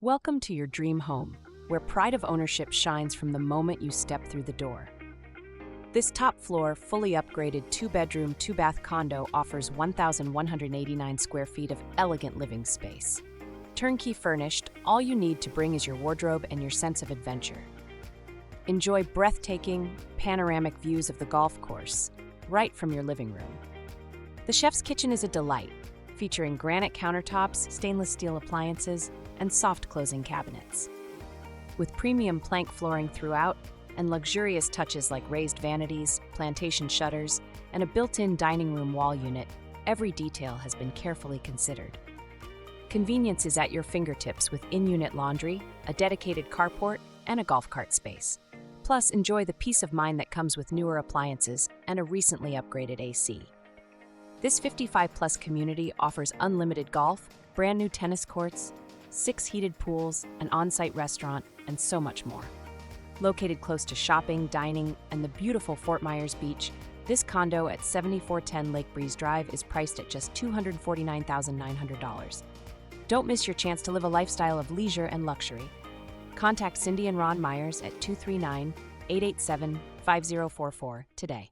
Welcome to your dream home, where pride of ownership shines from the moment you step through the door. This top-floor, fully upgraded 2-bedroom, 2-bath condo offers 1,189 square feet of elegant living space. Turnkey furnished, all you need to bring is your wardrobe and your sense of adventure. Enjoy breathtaking, panoramic views of the golf course, right from your living room. The chef's kitchen is a delight, featuring granite countertops, stainless steel appliances, and soft closing cabinets. With premium plank flooring throughout and luxurious touches like raised vanities, plantation shutters, and a built-in dining room wall unit, every detail has been carefully considered. Convenience is at your fingertips with in-unit laundry, a dedicated carport, and a golf cart space. Plus, enjoy the peace of mind that comes with newer appliances and a recently upgraded AC. This 55-plus community offers unlimited golf, brand new tennis courts, 6 heated pools, an on-site restaurant, and so much more. Located close to shopping, dining, and the beautiful Fort Myers Beach, this condo at 7410 Lake Breeze Drive is priced at just $249,900. Don't miss your chance to live a lifestyle of leisure and luxury. Contact Cindy and Ron Myers at 239-887-5044 today.